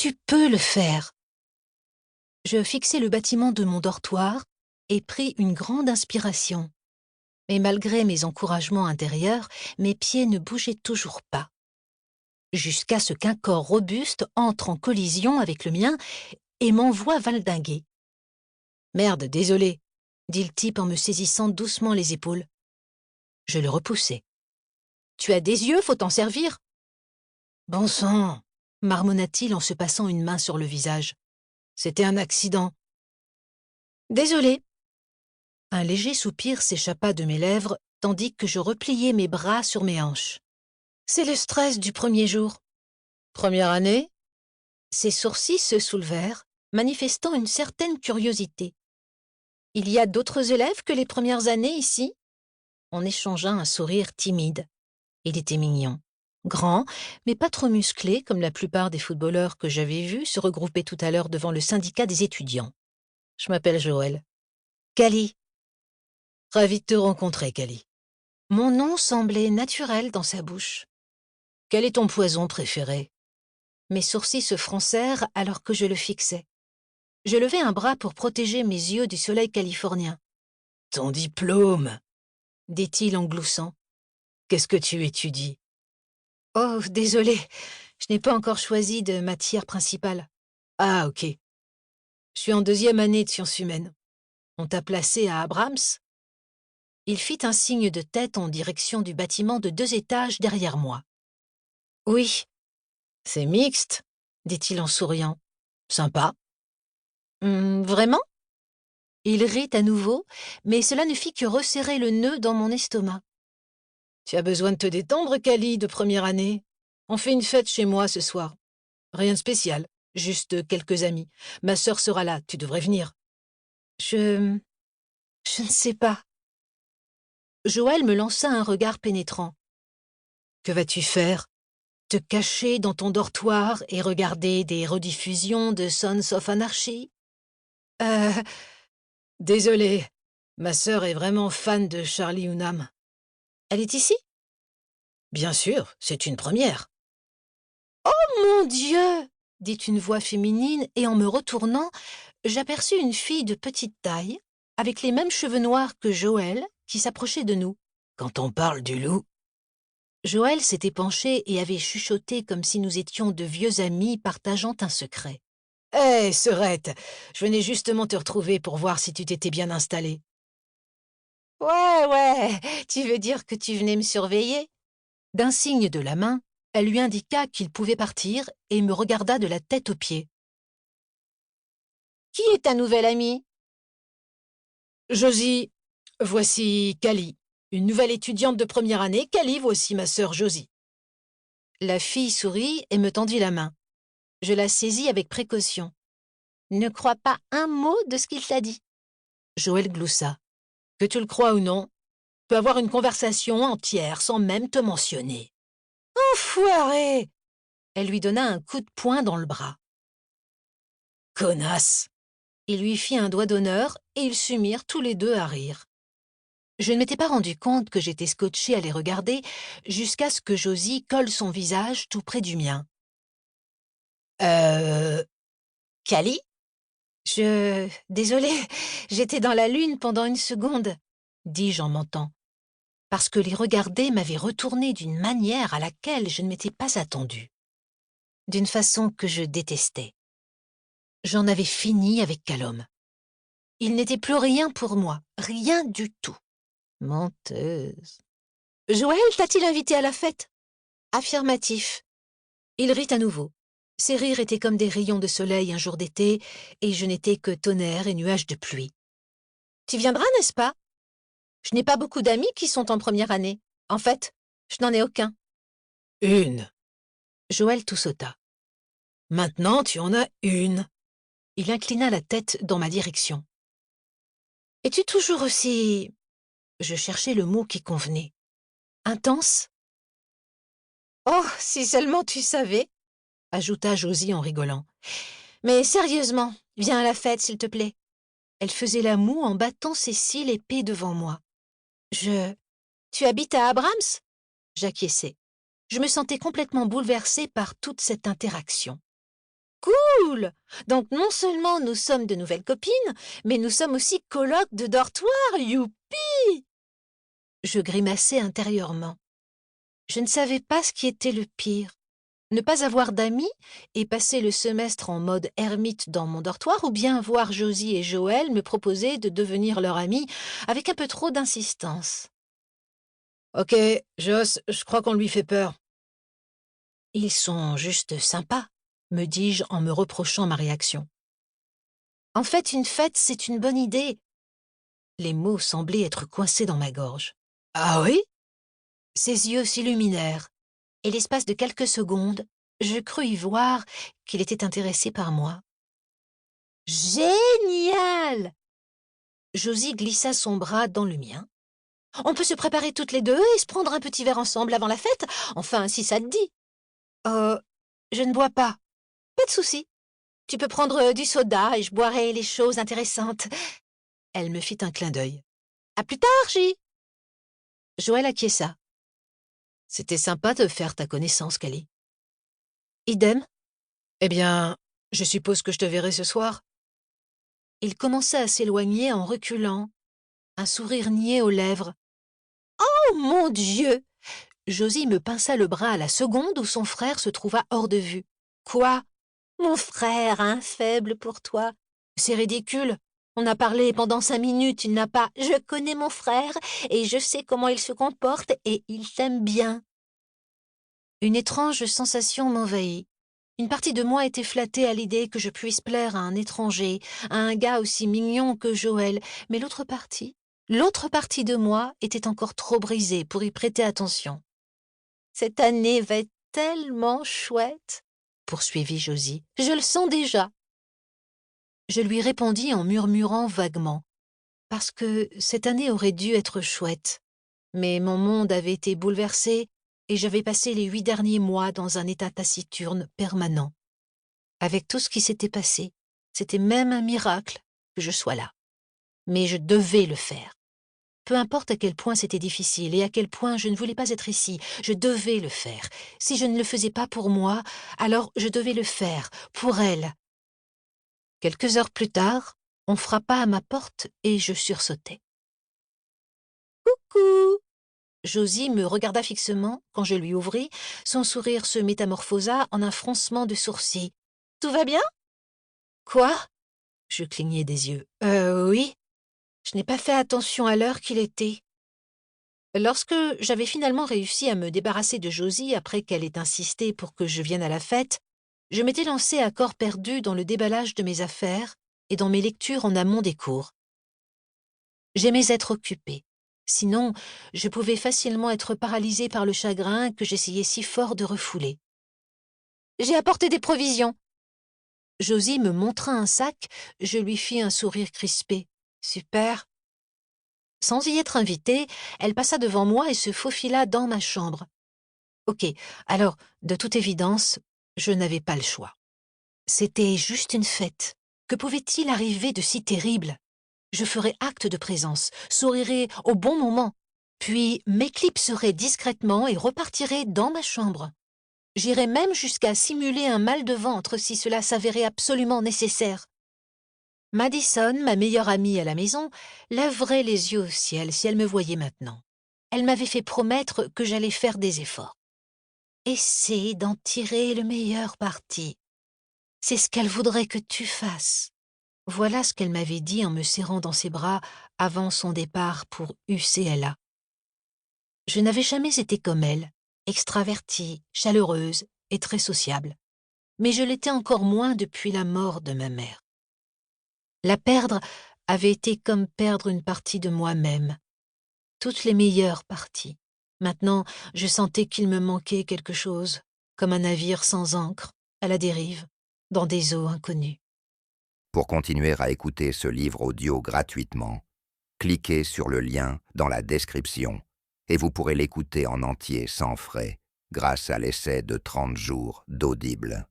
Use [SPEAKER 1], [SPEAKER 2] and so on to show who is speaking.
[SPEAKER 1] Tu peux le faire. Je fixai le bâtiment de mon dortoir et pris une grande inspiration. Mais malgré mes encouragements intérieurs, mes pieds ne bougeaient toujours pas. Jusqu'à ce qu'un corps robuste entre en collision avec le mien et m'envoie valdinguer. « Merde, désolé », dit le type en me saisissant doucement les épaules. Je le repoussai. « Tu as des yeux, faut t'en servir !»« Bon sang !» marmonna-t-il en se passant une main sur le visage. « C'était un accident. »« Désolé !» Un léger soupir s'échappa de mes lèvres, tandis que je repliai mes bras sur mes hanches. « C'est le stress du premier jour. »« Première année ?» Ses sourcils se soulevèrent, manifestant une certaine curiosité. « Il y a d'autres élèves que les premières années ici ?» On échangea un sourire timide. Il était mignon. Grand, mais pas trop musclé comme la plupart des footballeurs que j'avais vus se regrouper tout à l'heure devant le syndicat des étudiants. Je m'appelle Joël. Cali. Ravi de te rencontrer, Cali. Mon nom semblait naturel dans sa bouche. Quel est ton poison préféré? Mes sourcils se froncèrent alors que je le fixais. Je levai un bras pour protéger mes yeux du soleil californien. Ton diplôme, dit-il en gloussant. Qu'est-ce que tu étudies? Oh, désolé, je n'ai pas encore choisi de matière principale. Ah, ok. Je suis en 2e année de sciences humaines. On t'a placé à Abrams? Il fit un signe de tête en direction du bâtiment de 2 étages derrière moi. Oui. C'est mixte, dit-il en souriant. Sympa. Vraiment? Il rit à nouveau, mais cela ne fit que resserrer le nœud dans mon estomac. Tu as besoin de te détendre, Cali, de première année. On fait une fête chez moi ce soir. Rien de spécial, juste quelques amis. Ma sœur sera là, tu devrais venir. Je ne sais pas. Joël me lança un regard pénétrant. Que vas-tu faire? Te cacher dans ton dortoir et regarder des rediffusions de Sons of Anarchy? Désolé, ma sœur est vraiment fan de Charlie Hunnam. Elle est ici? Bien sûr, c'est une première. Oh mon Dieu! Dit une voix féminine et en me retournant, j'aperçus une fille de petite taille, avec les mêmes cheveux noirs que Joël, qui s'approchait de nous. Quand on parle du loup... Joël s'était penché et avait chuchoté comme si nous étions de vieux amis partageant un secret. « Hé, sœurette, je venais justement te retrouver pour voir si tu t'étais bien installée. »« Ouais, tu veux dire que tu venais me surveiller ?» D'un signe de la main, elle lui indiqua qu'il pouvait partir et me regarda de la tête aux pieds. « Qui est ta nouvelle amie ?»« Josie, voici Cali, une nouvelle étudiante de première année. Cali, voici ma sœur Josie. » La fille sourit et me tendit la main. Je la saisis avec précaution. « Ne crois pas un mot de ce qu'il t'a dit. » Joël gloussa. « Que tu le crois ou non, je peux avoir une conversation entière sans même te mentionner. »« Enfoiré !» Elle lui donna un coup de poing dans le bras. « Connasse !» Il lui fit un doigt d'honneur et ils se mirent tous les deux à rire. Je ne m'étais pas rendu compte que j'étais scotché à les regarder jusqu'à ce que Josie colle son visage tout près du mien. Cali? Désolée, j'étais dans la lune pendant une seconde, dis-je en mentant, parce que les regarder m'avait retourné d'une manière à laquelle je ne m'étais pas attendue. D'une façon que je détestais. J'en avais fini avec Callum. Il n'était plus rien pour moi, rien du tout. Menteuse. Joël t'a-t-il invité à la fête? Affirmatif. Il rit à nouveau. Ses rires étaient comme des rayons de soleil un jour d'été, et je n'étais que tonnerre et nuages de pluie. Tu viendras, n'est-ce pas? Je n'ai pas beaucoup d'amis qui sont en première année. En fait, je n'en ai aucun. Une. Joël toussota. Maintenant, tu en as une. Il inclina la tête dans ma direction. Es-tu toujours aussi... Je cherchais le mot qui convenait. Intense? Oh, si seulement tu savais, ajouta Josie en rigolant. Mais sérieusement, viens à la fête, s'il te plaît. Elle faisait la moue en battant ses cils épais devant moi. Tu habites à Abrams? J'acquiesçai. Je me sentais complètement bouleversée par toute cette interaction. Cool! Donc non seulement nous sommes de nouvelles copines, mais nous sommes aussi colocs de dortoir, youpi! Je grimaçais intérieurement. Je ne savais pas ce qui était le pire. Ne pas avoir d'amis et passer le semestre en mode ermite dans mon dortoir, ou bien voir Josie et Joël me proposer de devenir leur ami avec un peu trop d'insistance. Ok, Joss, je crois qu'on lui fait peur. Ils sont juste sympas, me dis-je en me reprochant ma réaction. En fait, une fête, c'est une bonne idée. Les mots semblaient être coincés dans ma gorge. Ah oui? Ses yeux s'illuminèrent, et l'espace de quelques secondes, je crus y voir qu'il était intéressé par moi. Génial! Josie glissa son bras dans le mien. On peut se préparer toutes les deux et se prendre un petit verre ensemble avant la fête, enfin, si ça te dit. Je ne bois pas. Pas de souci. Tu peux prendre du soda et je boirai les choses intéressantes. Elle me fit un clin d'œil. À plus tard, J. Joël acquiesça. C'était sympa de faire ta connaissance, Kelly. Idem. Eh bien, je suppose que je te verrai ce soir. Il commença à s'éloigner en reculant, un sourire niais aux lèvres. Oh mon Dieu! Josie me pinça le bras à la seconde où son frère se trouva hors de vue. Quoi? Mon frère, un faible pour toi. C'est ridicule. On a parlé pendant 5 minutes, il n'a pas... Je connais mon frère et je sais comment il se comporte et il t'aime bien. Une étrange sensation m'envahit. Une partie de moi était flattée à l'idée que je puisse plaire à un étranger, à un gars aussi mignon que Joël, mais l'autre partie de moi était encore trop brisée pour y prêter attention. Cette année va être tellement chouette, poursuivit Josie. Je le sens déjà. Je lui répondis en murmurant vaguement, parce que cette année aurait dû être chouette. Mais mon monde avait été bouleversé et j'avais passé les 8 derniers mois dans un état taciturne permanent. Avec tout ce qui s'était passé, c'était même un miracle que je sois là. Mais je devais le faire. Peu importe à quel point c'était difficile et à quel point je ne voulais pas être ici, je devais le faire. Si je ne le faisais pas pour moi, alors je devais le faire pour elle. Quelques heures plus tard, on frappa à ma porte et je sursautai. « Coucou !» Josie me regarda fixement quand je lui ouvris. Son sourire se métamorphosa en un froncement de sourcils. « Tout va bien ?»« Quoi ?» Je clignai des yeux. « Oui. Je n'ai pas fait attention à l'heure qu'il était. » Lorsque j'avais finalement réussi à me débarrasser de Josie après qu'elle ait insisté pour que je vienne à la fête, je m'étais lancée à corps perdu dans le déballage de mes affaires et dans mes lectures en amont des cours. J'aimais être occupée. Sinon, je pouvais facilement être paralysée par le chagrin que j'essayais si fort de refouler. « J'ai apporté des provisions. » Josie me montra un sac, je lui fis un sourire crispé. « Super. » Sans y être invitée, elle passa devant moi et se faufila dans ma chambre. Ok, alors, de toute évidence, je n'avais pas le choix. C'était juste une fête. Que pouvait-il arriver de si terrible? Je ferais acte de présence, sourirais au bon moment, puis m'éclipserais discrètement et repartirais dans ma chambre. J'irais même jusqu'à simuler un mal de ventre si cela s'avérait absolument nécessaire. Madison, ma meilleure amie à la maison, lèverait les yeux au ciel si elle me voyait maintenant. Elle m'avait fait promettre que j'allais faire des efforts. Essaie d'en tirer le meilleur parti. C'est ce qu'elle voudrait que tu fasses. Voilà ce qu'elle m'avait dit en me serrant dans ses bras avant son départ pour UCLA. Je n'avais jamais été comme elle, extravertie, chaleureuse et très sociable. Mais je l'étais encore moins depuis la mort de ma mère. La perdre avait été comme perdre une partie de moi-même. Toutes les meilleures parties. Maintenant, je sentais qu'il me manquait quelque chose, comme un navire sans ancre, à la dérive, dans des eaux inconnues.
[SPEAKER 2] Pour continuer à écouter ce livre audio gratuitement, cliquez sur le lien dans la description et vous pourrez l'écouter en entier sans frais grâce à l'essai de 30 jours d'Audible.